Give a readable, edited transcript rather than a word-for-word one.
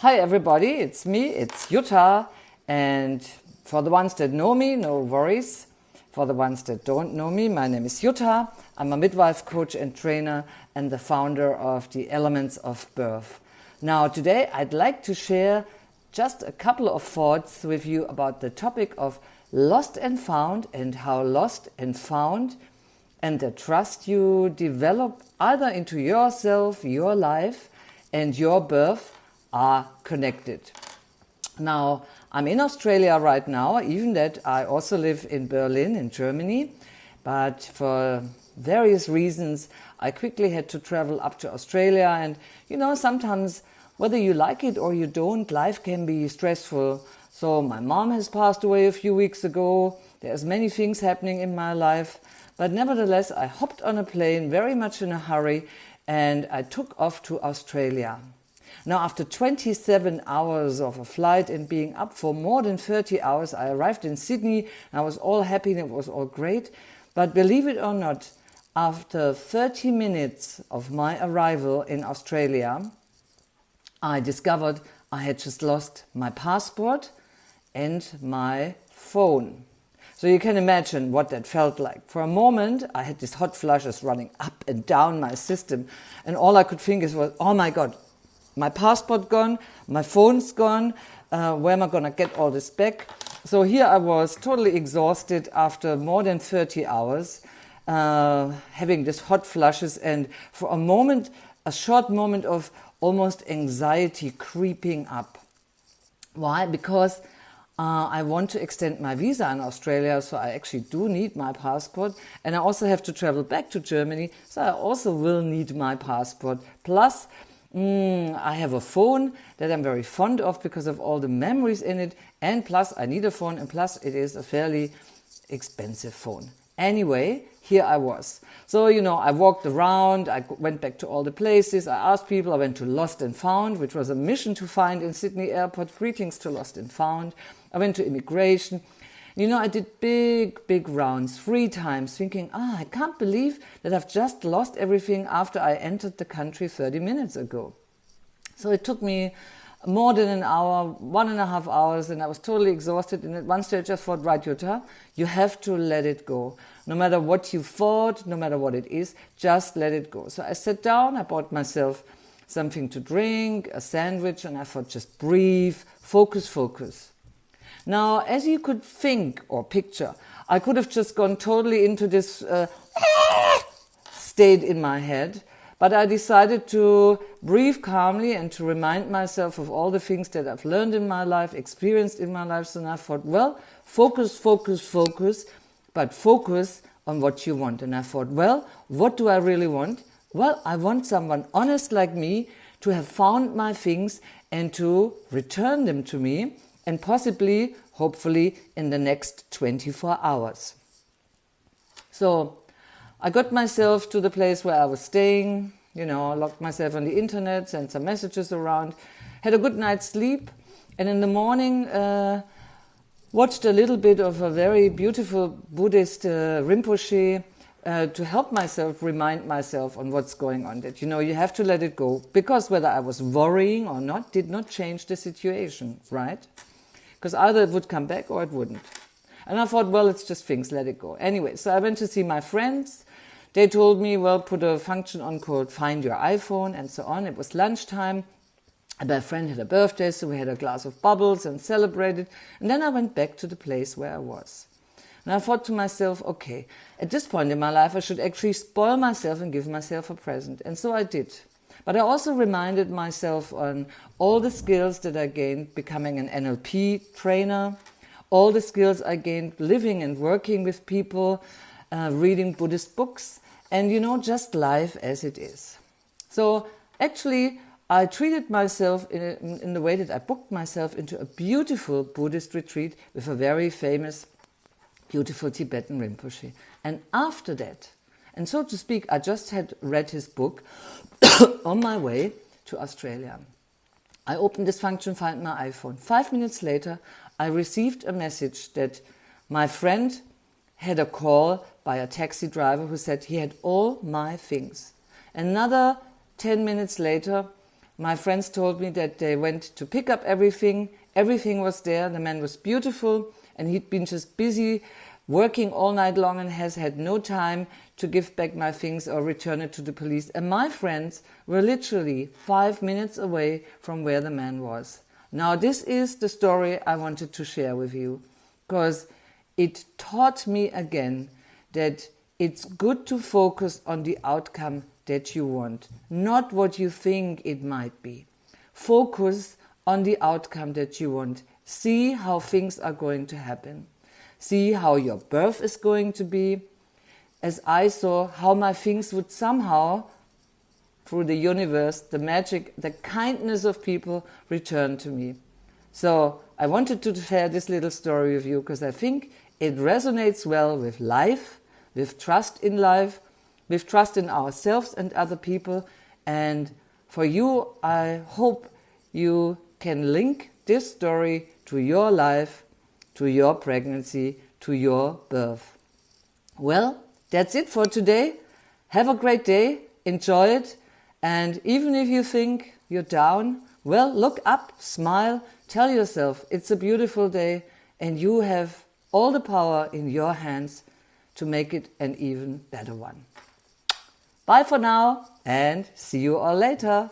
Hi everybody, it's me, it's Jutta, and for the ones that know me, no worries. For the ones that don't know me, my name is Jutta. I'm a midwife coach and trainer and the founder of the Elements of Birth. Now today I'd like to share just a couple of thoughts with you about the topic of lost and found, and how lost and found and the trust you develop either into yourself, your life and your birth are connected. Now, I'm in Australia right now, even that I also live in Berlin in Germany, but for various reasons I quickly had to travel up to Australia. And sometimes whether you like it or you don't, life can be stressful. So my mom has passed away a few weeks ago. There's many things happening in my life, but nevertheless I hopped on a plane very much in a hurry and I took off to Australia. Now, after 27 hours of a flight and being up for more than 30 hours, I arrived in Sydney and I was all happy and it was all great. But believe it or not, after 30 minutes of my arrival in Australia, I discovered I had just lost my passport and my phone. So you can imagine what that felt like. For a moment, I had these hot flushes running up and down my system, and all I could think was, oh my God, my passport gone, my phone's gone, where am I going to get all this back? So here I was totally exhausted after more than 30 hours, having these hot flushes, and for a moment, a short moment of almost anxiety creeping up. Why? Because I want to extend my visa in Australia, so I actually do need my passport, and I also have to travel back to Germany, so I also will need my passport. Plus, I have a phone that I'm very fond of because of all the memories in it, and plus I need a phone, and plus it is a fairly expensive phone. Anyway, here I was. So, I walked around, I went back to all the places, I asked people, I went to Lost and Found, which was a mission to find in Sydney Airport. Greetings to Lost and Found. I went to immigration. I did big rounds 3 times thinking, I can't believe that I've just lost everything after I entered the country 30 minutes ago. So it took me more than an hour, 1.5 hours, and I was totally exhausted. And at one stage I thought, right, Jutta, you have to let it go. No matter what you thought, no matter what it is, just let it go. So I sat down, I bought myself something to drink, a sandwich, and I thought, just breathe, focus. Now, as you could think or picture, I could have just gone totally into this state in my head, but I decided to breathe calmly and to remind myself of all the things that I've learned in my life, experienced in my life. So I thought, well, focus, but focus on what you want. And I thought, well, what do I really want? Well, I want someone honest like me to have found my things and to return them to me, and possibly, hopefully, in the next 24 hours. So I got myself to the place where I was staying, locked myself on the internet, sent some messages around, had a good night's sleep, and in the morning watched a little bit of a very beautiful Buddhist Rinpoche to help myself, remind myself on what's going on. That, you have to let it go, because whether I was worrying or not did not change the situation, right? Because either it would come back or it wouldn't. And I thought, well, it's just things, let it go. Anyway, so I went to see my friends. They told me, well, put a function on called Find Your iPhone and so on. It was lunchtime. And my friend had a birthday, so we had a glass of bubbles and celebrated. And then I went back to the place where I was. And I thought to myself, okay, at this point in my life, I should actually spoil myself and give myself a present. And so I did. But I also reminded myself on all the skills that I gained becoming an NLP trainer, all the skills I gained living and working with people, reading Buddhist books, and just life as it is. So actually, I treated myself in the way that I booked myself into a beautiful Buddhist retreat with a very famous, beautiful Tibetan Rinpoche. And after that, and so to speak, I just had read his book on my way to Australia. I opened this function, Find My iPhone. 5 minutes later, I received a message that my friend had a call by a taxi driver who said he had all my things. Another 10 minutes later, My friends told me that they went to pick up everything. Everything was there. The man was beautiful, and he'd been just busy working all night long and has had no time to give back my things or return it to the police. And my friends were literally 5 minutes away from where the man was. Now, this is the story I wanted to share with you, because it taught me again that it's good to focus on the outcome that you want, not what you think it might be. Focus on the outcome that you want. See how things are going to happen. See how your birth is going to be. As I saw how my things would somehow, through the universe, the magic, the kindness of people return to me. So I wanted to share this little story with you because I think it resonates well with life, with trust in life, with trust in ourselves and other people. And for you, I hope you can link this story to your life, to your pregnancy, to your birth. Well, that's it for today. Have a great day. Enjoy it. And even if you think you're down, well, look up, smile, tell yourself it's a beautiful day and you have all the power in your hands to make it an even better one. Bye for now and see you all later.